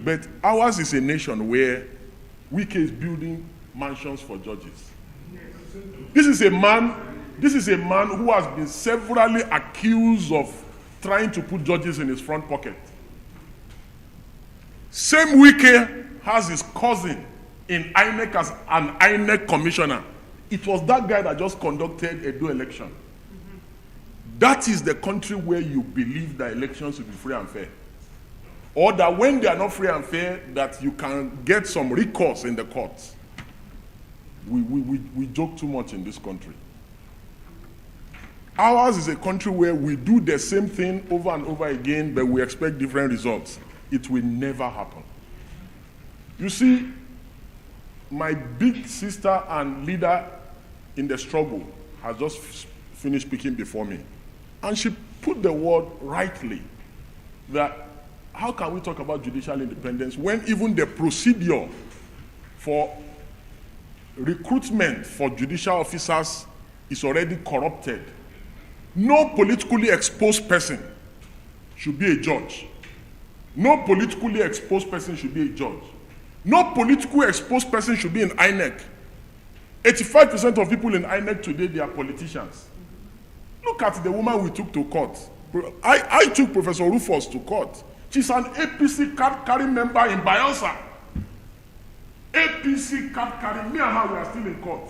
But ours is a nation where Wike is building mansions for judges. This is a man who has been severally accused of trying to put judges in his front pocket. Same Wike has his cousin in INEC as an INEC commissioner. It was that guy that just conducted a Edo election. That is the country where you believe that elections will be free and fair. Or that when they are not free and fair, that you can get some recourse in the courts. We joke too much in this country. Ours is a country where we do the same thing over and over again, but we expect different results. It will never happen. You see, my big sister and leader in the struggle has just finished speaking before me. And she put the word rightly that how can we talk about judicial independence when even the procedure for recruitment for judicial officers is already corrupted? No politically exposed person should be a judge. No politically exposed person should be a judge. No politically exposed person should be in INEC. 85% of people in INEC today, they are politicians. Look at the woman we took to court. I took Professor Rufus to court. She's an APC card-carrying member in Bayelsa. APC card-carrying, me and her, we are still in court.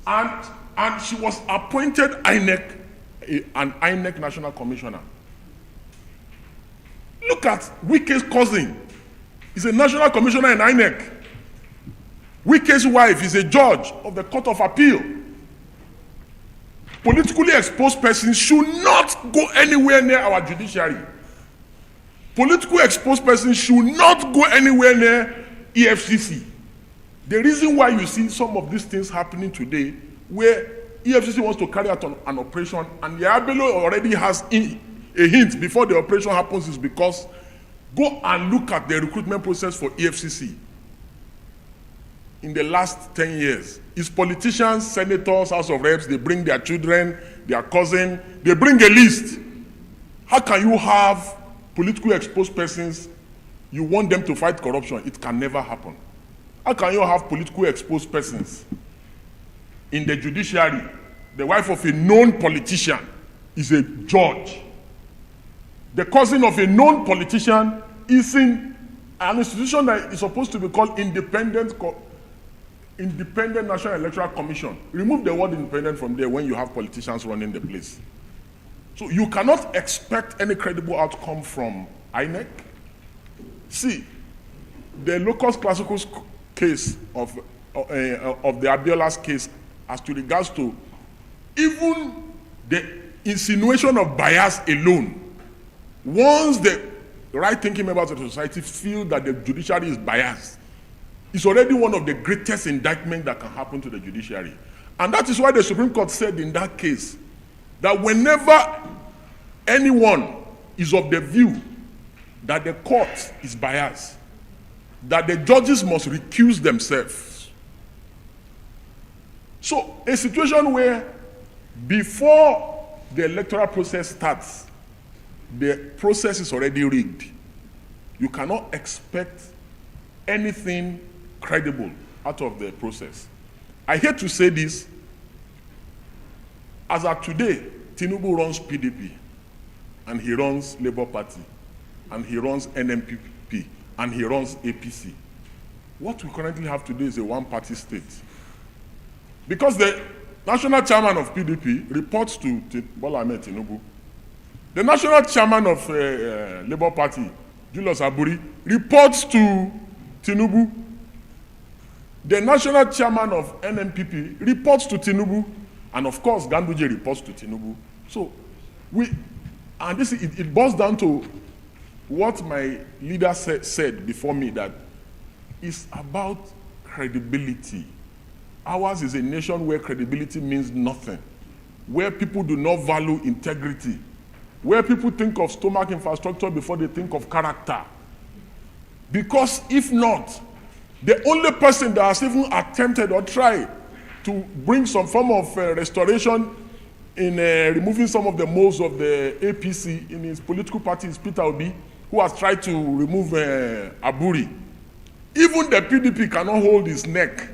And she was appointed INEC, an INEC National Commissioner. Look at Wike's cousin. He's a National Commissioner in INEC. Wike's wife is a judge of the Court of Appeal. Politically exposed persons should not go anywhere near our judiciary. Politically exposed persons should not go anywhere near EFCC. The reason why you see some of these things happening today, where EFCC wants to carry out an operation, and Yabelo already has a hint before the operation happens, is because go and look at the recruitment process for EFCC in the last 10 years. It's politicians, senators, House of Reps, they bring their children, their cousin, they bring a list. How can you have politically exposed persons, you want them to fight corruption? It can never happen. How can you have politically exposed persons in the judiciary? The wife of a known politician is a judge. The cousin of a known politician is in an institution that is supposed to be called Independent National Electoral Commission. Remove the word independent from there when you have politicians running the place. So you cannot expect any credible outcome from INEC. See, the Locust Classicals case of the Abiola's case as to regards to even the insinuation of bias alone. Once the right-thinking members of the society feel that the judiciary is biased, it's already one of the greatest indictments that can happen to the judiciary. And that is why the Supreme Court said in that case that whenever anyone is of the view that the court is biased, that the judges must recuse themselves. So a situation where before the electoral process starts, the process is already rigged. You cannot expect anything credible out of the process. I hate to say this. As of today, Tinubu runs PDP, and he runs Labour Party, and he runs NMPP, and he runs APC. What we currently have today is a one-party state. Because the national chairman of PDP reports to Bola Ahmed Tinubu. The national chairman of Labour Party, Julius Aburi, reports to Tinubu. The national chairman of NMPP reports to Tinubu. And of course, Ganduje reports to Tinubu. So, it boils down to what my leader said before me, that it's about credibility. Ours is a nation where credibility means nothing, where people do not value integrity, where people think of stomach infrastructure before they think of character. Because if not, the only person that has even attempted or tried to bring some form of restoration in removing some of the moles of the APC in his political party is Peter Obi, who has tried to remove Aburi. Even the PDP cannot hold his neck.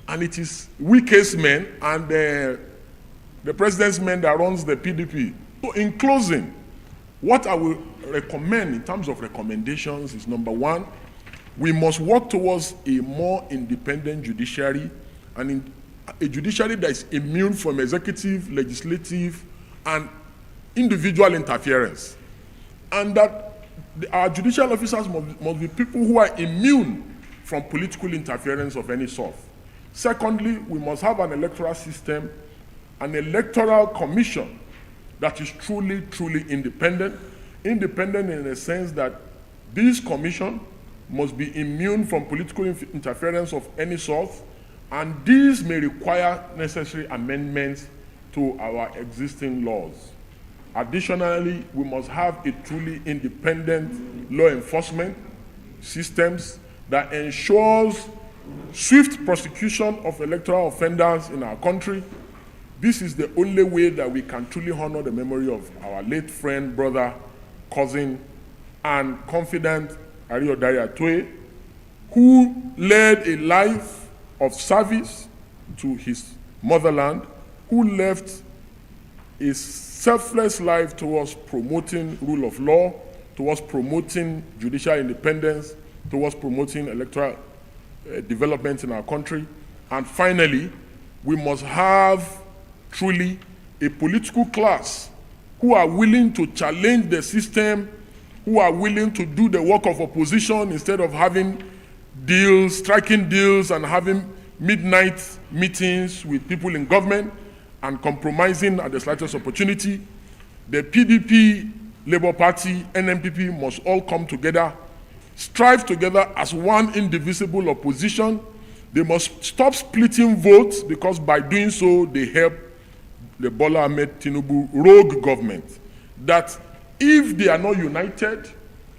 And it is Wike's men and the president's men that runs the PDP. So in closing, what I will recommend in terms of recommendations is, number one, we must work towards a more independent judiciary, and a judiciary that is immune from executive, legislative, and individual interference. And that our judicial officers must be people who are immune from political interference of any sort. Secondly, we must have an electoral system, an electoral commission that is truly, truly independent. Independent in the sense that this commission must be immune from political interference of any sort, and these may require necessary amendments to our existing laws. Additionally, we must have a truly independent law enforcement systems that ensures swift prosecution of electoral offenders in our country. This is the only way that we can truly honor the memory of our late friend, brother, cousin, and confidant Adeyanju Atoye, who led a life of service to his motherland, who left a selfless life towards promoting rule of law, towards promoting judicial independence, towards promoting electoral development in our country. And finally, we must have truly a political class who are willing to challenge the system, who are willing to do the work of opposition instead of having deals, striking deals, and having midnight meetings with people in government and compromising at the slightest opportunity. The PDP, Labour Party, NMPP must all come together, strive together as one indivisible opposition. They must stop splitting votes, because by doing so, they help the Bola Ahmed Tinubu rogue government. That if they are not united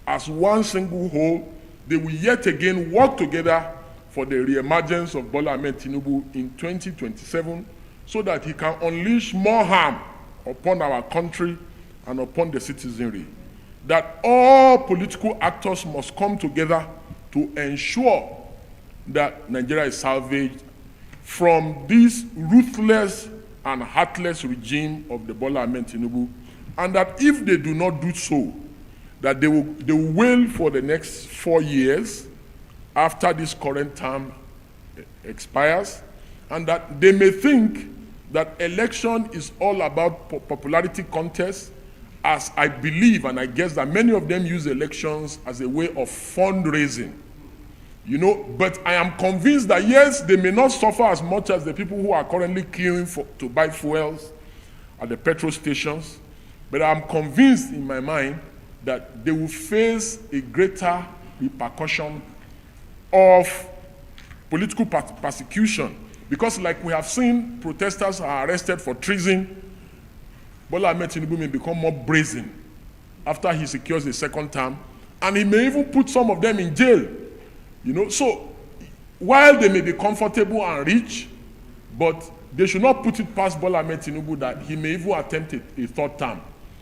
as one single whole, they will yet again work together for the re-emergence of Bola Ahmed Tinubu in 2027, so that he can unleash more harm upon our country and upon the citizenry. That all political actors must come together to ensure that Nigeria is salvaged from this ruthless and heartless regime of the Bola Ahmed Tinubu, and that if they do not do so, that they will wail for the next 4 years after this current term expires, and that they may think that election is all about popularity contest, as I believe, and I guess that many of them use elections as a way of fundraising. You know, but I am convinced that yes, they may not suffer as much as the people who are currently queuing to buy fuels at the petrol stations, but I'm convinced in my mind that they will face a greater repercussion of political persecution, because like we have seen, protesters are arrested for treason. Bola Ahmed Tinubu may become more brazen after he secures a second term, and he may even put some of them in jail. You know, so while they may be comfortable and rich, but they should not put it past Bola Ahmed Tinubu that he may even attempt a third term.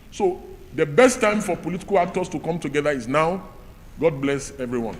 So the best time for political actors to come together is now. God bless everyone.